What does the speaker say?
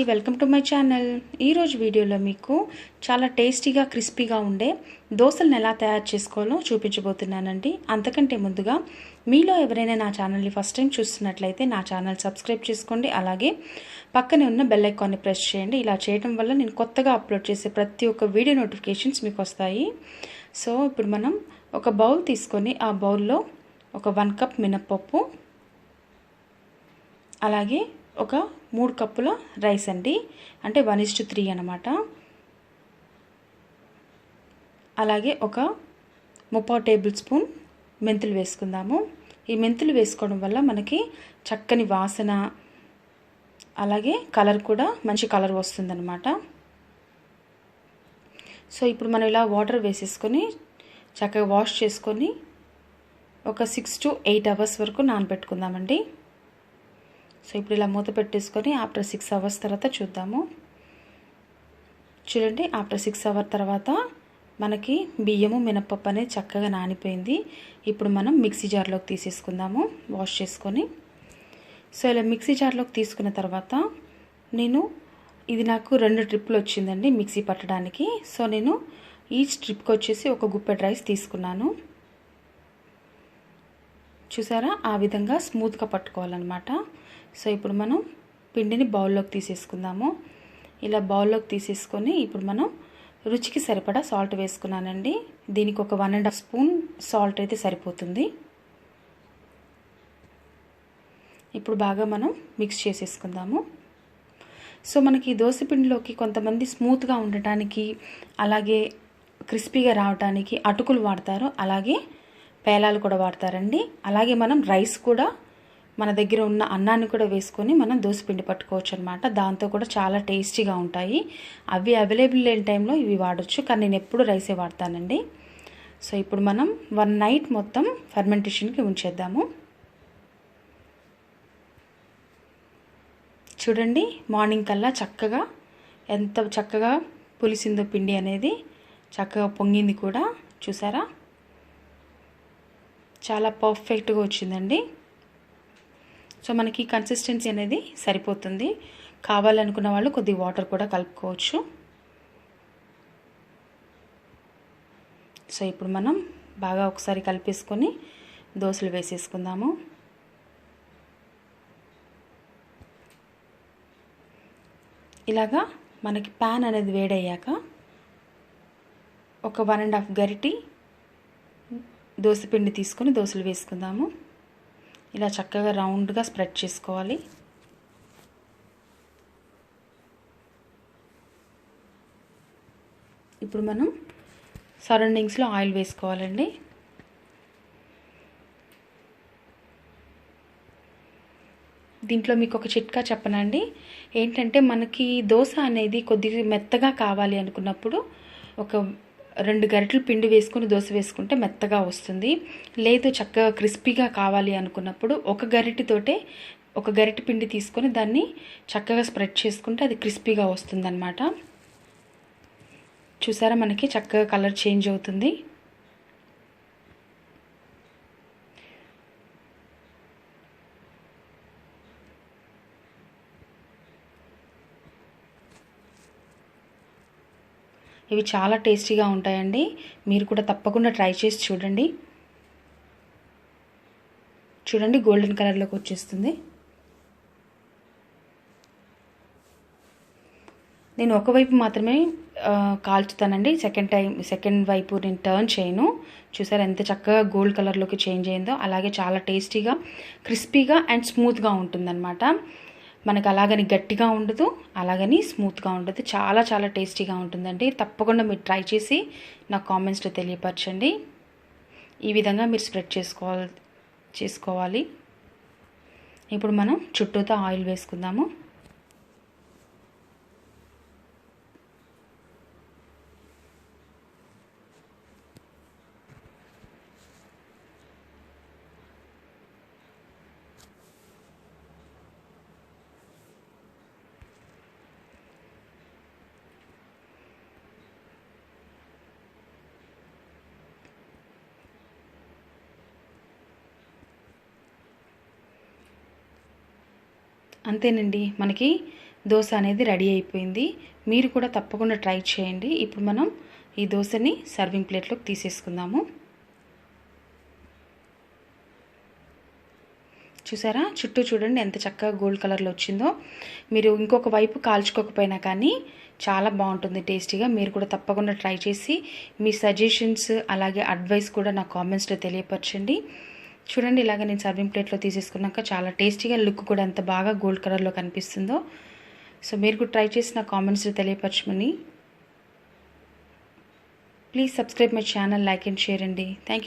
Welcome to my channel. ఈరోజు వీడియోలో మీకు చాలా టేస్టీగా క్రిస్పీగా ఉండే దోశలను ఎలా తయారు చేసుకోవాలో చూపించబోతున్నానండి. అంతకంటే ముందుగా మీలో ఎవరైనా నా ఛానల్ని ఫస్ట్ టైం చూస్తున్నట్లయితే నా ఛానల్ సబ్స్క్రైబ్ చేసుకోండి. అలాగే పక్కనే ఉన్న బెల్ ఐకాన్ని ప్రెస్ చేయండి. ఇలా చేయడం వల్ల నేను కొత్తగా అప్లోడ్ చేసే ప్రతి ఒక్క వీడియో నోటిఫికేషన్స్ మీకు వస్తాయి. సో ఇప్పుడు మనం ఒక బౌల్ తీసుకొని ఆ బౌల్లో ఒక 1 కప్ మినప్పప్పు, అలాగే ఒక 3 కప్పుల రైస్ అండి, అంటే 1:3 అన్నమాట. అలాగే ఒక 30 టేబుల్ స్పూన్ మెంతులు వేసుకుందాము. ఈ మెంతులు వేసుకోవడం వల్ల మనకి చక్కని వాసన, అలాగే కలర్ కూడా మంచి కలర్ వస్తుందన్నమాట. సో ఇప్పుడు మనం ఇలా వాటర్ వేసేసుకొని చక్కగా వాష్ చేసుకొని ఒక 6 to 8 అవర్స్ వరకు నానబెట్టుకుందామండి. సో ఇప్పుడు ఇలా మూత పెట్టేసుకొని ఆఫ్టర్ 6 అవర్స్ తర్వాత చూద్దాము. చూడండి, ఆఫ్టర్ 6 అవర్స్ తర్వాత మనకి బియ్యము మినపప్పు అనేది చక్కగా నానిపోయింది. ఇప్పుడు మనం మిక్సీ జార్లోకి తీసేసుకుందాము వాష్ చేసుకొని. సో ఇలా మిక్సీ జార్లోకి తీసుకున్న తర్వాత ఇది నాకు 2 ట్రిప్పులు వచ్చిందండి మిక్సీ పట్టడానికి. సో నేను ఈచ్ ట్రిప్కి వచ్చేసి ఒక గుప్పెడు రైస్ తీసుకున్నాను. చూసారా, ఆ విధంగా స్మూత్గా పట్టుకోవాలన్నమాట. సో ఇప్పుడు మనం పిండిని బౌల్లోకి తీసేసుకుందాము. ఇలా బౌల్లోకి తీసేసుకొని ఇప్పుడు మనం రుచికి సరిపడా సాల్ట్ వేసుకున్నానండి. దీనికి ఒక 1.5 స్పూన్ సాల్ట్ అయితే సరిపోతుంది. ఇప్పుడు బాగా మనం మిక్స్ చేసేసుకుందాము. సో మనకి దోశ పిండిలోకి కొంతమంది స్మూత్గా ఉండటానికి, అలాగే క్రిస్పీగా రావడానికి అటుకులు వాడతారు, అలాగే పేలాలు కూడా వాడతారండి. అలాగే మనం రైస్ కూడా, మన దగ్గర ఉన్న అన్నాన్ని కూడా వేసుకొని మనం దోశపిండి పట్టుకోవచ్చు అనమాట. దాంతో కూడా చాలా టేస్టీగా ఉంటాయి. అవి అవైలబుల్ లేని టైంలో ఇవి వాడచ్చు, కానీ నేను ఎప్పుడు రైసే వాడతానండి. సో ఇప్పుడు మనం 1 నైట్ మొత్తం ఫర్మెంటేషన్కి ఉంచేద్దాము. చూడండి, మార్నింగ్ కల్లా ఎంత చక్కగా పులిసిందో పిండి అనేది, చక్కగా పొంగింది కూడా. చూసారా, చాలా పర్ఫెక్ట్గా వచ్చిందండి. సో మనకి కన్సిస్టెన్సీ అనేది సరిపోతుంది. కావాలనుకున్న వాళ్ళు కొద్ది వాటర్ కూడా కలుపుకోవచ్చు. సో ఇప్పుడు మనం బాగా ఒకసారి కలిపేసుకొని దోశలు వేసేసుకుందాము. ఇలాగా మనకి ప్యాన్ అనేది వేడయ్యాక ఒక 1.5 గరిటె దోశపిండి తీసుకొని దోశలు వేసుకుందాము. ఇలా చక్కగా రౌండ్గా స్ప్రెడ్ చేసుకోవాలి. ఇప్పుడు మనం సరౌండింగ్స్లో ఆయిల్ వేసుకోవాలండి. దీంట్లో మీకు ఒక చిట్కా చెప్పనండి. ఏంటంటే మనకి దోశ అనేది కొద్దిగా మెత్తగా కావాలి అనుకున్నప్పుడు ఒక 2 గరిటెలు పిండి వేసుకొని దోశ వేసుకుంటే మెత్తగా వస్తుంది. లేదు చక్కగా క్రిస్పీగా కావాలి అనుకున్నప్పుడు ఒక గరిటె పిండి తీసుకొని దాన్ని చక్కగా స్ప్రెడ్ చేసుకుంటే అది క్రిస్పీగా వస్తుందన్నమాట. చూసారా, మనకి చక్కగా కలర్ చేంజ్ అవుతుంది. ఇవి చాలా టేస్టీగా ఉంటాయండి. మీరు కూడా తప్పకుండా ట్రై చేసి చూడండి. చూడండి, గోల్డెన్ కలర్లోకి వచ్చేస్తుంది. నేను ఒకవైపు మాత్రమే కాల్చుతానండి. సెకండ్ వైపు నేను టర్న్ చేయను. చూసారా ఎంత చక్కగా గోల్డ్ కలర్లోకి చేంజ్ అయిందో. అలాగే చాలా టేస్టీగా, క్రిస్పీగా అండ్ స్మూత్గా ఉంటుందన్నమాట. మనకు అలాగని గట్టిగా ఉండదు, అలాగని స్మూత్గా ఉండదు. చాలా చాలా టేస్టీగా ఉంటుందండి. తప్పకుండా మీరు ట్రై చేసి నాకు కామెంట్స్లో తెలియపరచండి. ఈ విధంగా మీరు స్ప్రెడ్ చేసుకోవాలి. ఇప్పుడు మనం చుట్టూతో ఆయిల్ వేసుకుందాము. అంతేనండి, మనకి దోశ అనేది రెడీ అయిపోయింది. మీరు కూడా తప్పకుండా ట్రై చేయండి. ఇప్పుడు మనం ఈ దోశని సర్వింగ్ ప్లేట్లోకి తీసేసుకుందాము. చూసారా, చుట్టూ చూడండి ఎంత చక్కగా గోల్డ్ కలర్లో వచ్చిందో. మీరు ఇంకొక వైపు కాల్చుకోకపోయినా కానీ చాలా బాగుంటుంది టేస్టీగా. మీరు కూడా తప్పకుండా ట్రై చేసి మీ సజెషన్స్ అలాగే అడ్వైస్ కూడా నా కామెంట్స్లో తెలియపరచండి. చూడండి, ఇలాగ నేను సర్వింగ్ ప్లేట్లో తీసేసుకున్నాక చాలా టేస్టీగా, లుక్ కూడా ఎంత బాగా గోల్డ్ కలర్లో కనిపిస్తుందో. సో మీరు కూడా ట్రై చేసి నా కామెంట్స్లో తెలియపరచమని. Please subscribe my channel, like and share అండి. Thank you.